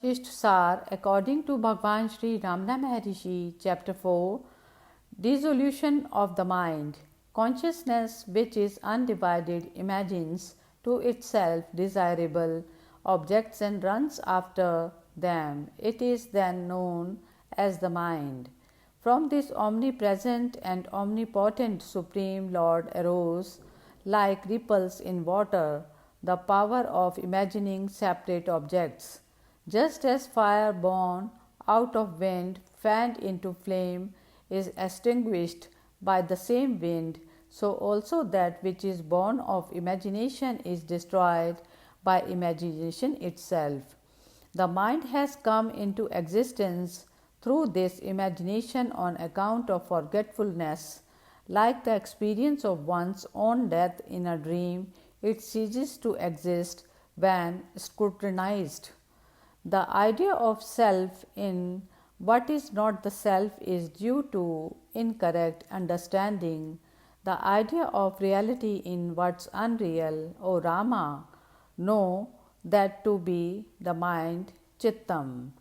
Utkrisht Sar according to Bhagavan Sri Ramana Maharshi, Chapter 4, Dissolution of the Mind. Consciousness, which is undivided, imagines to itself desirable objects and runs after them. It is then known as the mind. From this omnipresent and omnipotent Supreme Lord arose, like ripples in water, the power of imagining separate objects. Just as fire born out of wind, fanned into flame, is extinguished by the same wind, so also that which is born of imagination is destroyed by imagination itself. The mind has come into existence through this imagination on account of forgetfulness. Like the experience of one's own death in a dream, it ceases to exist when scrutinized. The idea of self in what is not the self is due to incorrect understanding. The idea of reality in what's unreal, O Rama, know that to be the mind, Chittam.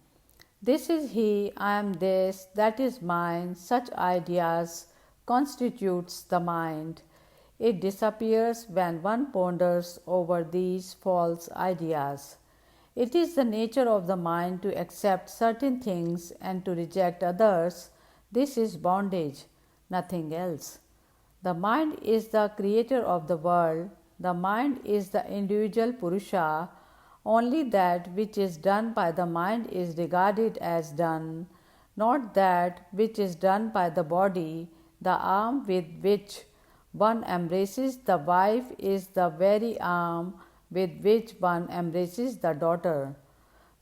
This is he, I am this, that is mine, such ideas constitutes the mind. It disappears when one ponders over these false ideas. It is the nature of the mind to accept certain things and to reject others. This is bondage, nothing else. The mind is the creator of the world. The mind is the individual Purusha. Only that which is done by the mind is regarded as done, not that which is done by the body. The arm with which one embraces the wife is the very arm with which one embraces the daughter.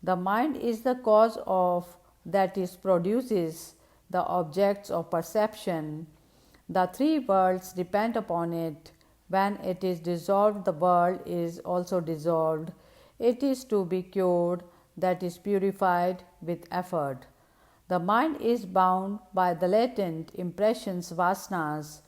The mind is the cause of that is produces the objects of perception. The three worlds depend upon it. When it is dissolved, the world is also dissolved. It is to be cured, that is purified with effort. The mind is bound by the latent impressions, vasanas.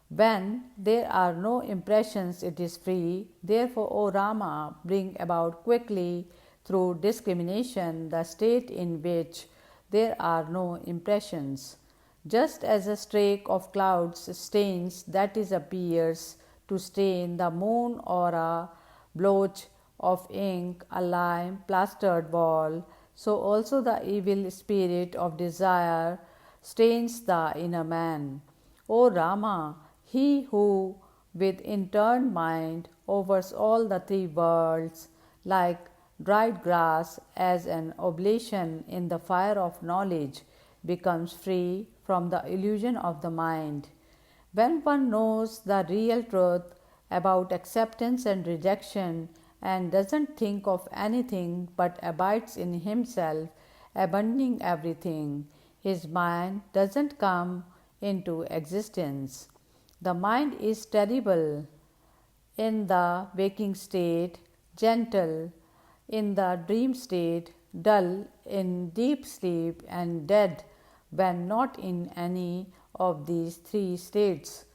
When there are no impressions, it is free. Therefore, O Rama, bring about quickly through discrimination the state in which there are no impressions. Just as a streak of clouds stains, that is appears to stain the moon, or a blotch of ink, a lime plastered wall, so also the evil spirit of desire stains the inner man. O Rama, he who with interned mind overs all the three worlds, like dried grass as an oblation in the fire of knowledge, becomes free from the illusion of the mind. When one knows the real truth about acceptance and rejection and doesn't think of anything but abides in himself, abandoning everything, his mind doesn't come into existence. The mind is terrible in the waking state, gentle in the dream state, dull in deep sleep, and dead when not in any of these three states.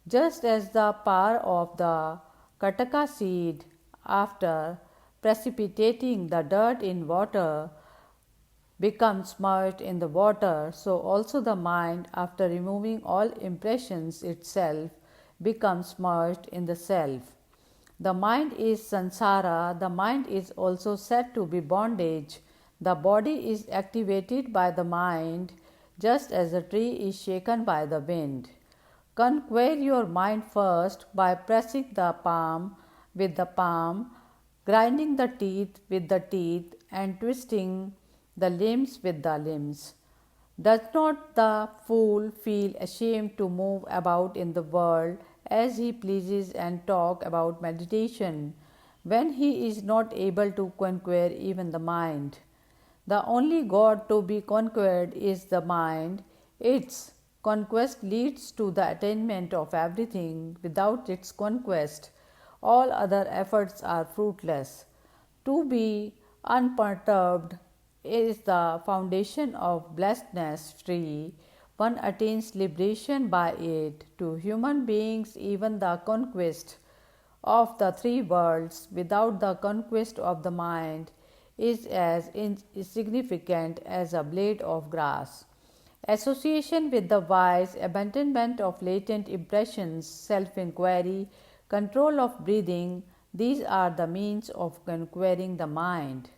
Just as the power of the Kataka seed, after precipitating the dirt in water, becomes merged in the water, so also the mind, after removing all impressions itself, becomes merged in the self. The mind is sansara, the mind is also said to be bondage. The body is activated by the mind, just as a tree is shaken by the wind. Conquer your mind first by pressing the palm with the palm, grinding the teeth with the teeth, and twisting the limbs with the limbs. Does not the fool feel ashamed to move about in the world as he pleases and talk about meditation, when he is not able to conquer even the mind? The only God to be conquered is the mind. Its conquest leads to the attainment of everything. Without its conquest, all other efforts are fruitless. To be unperturbed is the foundation of blessedness free. One attains liberation by it. To human beings, even the conquest of the three worlds without the conquest of the mind is as insignificant as a blade of grass. Association with the wise, abandonment of latent impressions, self inquiry, control of breathing, these are the means of conquering the mind.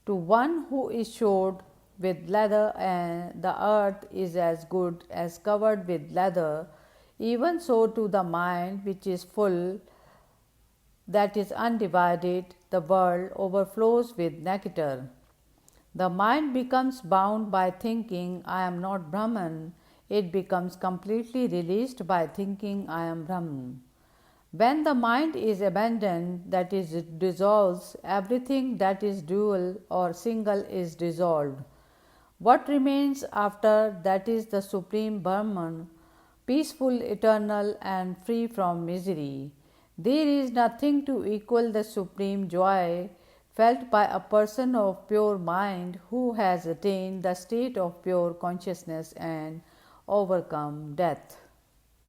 To one who is shod with leather and the earth is as good as covered with leather, even so to the mind which is full, that is undivided, the world overflows with nectar. The mind becomes bound by thinking, I am not Brahman. It becomes completely released by thinking, I am Brahman. When the mind is abandoned, that is, it dissolves, everything that is dual or single is dissolved. What remains after that is the Supreme Brahman, peaceful, eternal, and free from misery. There is nothing to equal the supreme joy felt by a person of pure mind who has attained the state of pure consciousness and overcome death.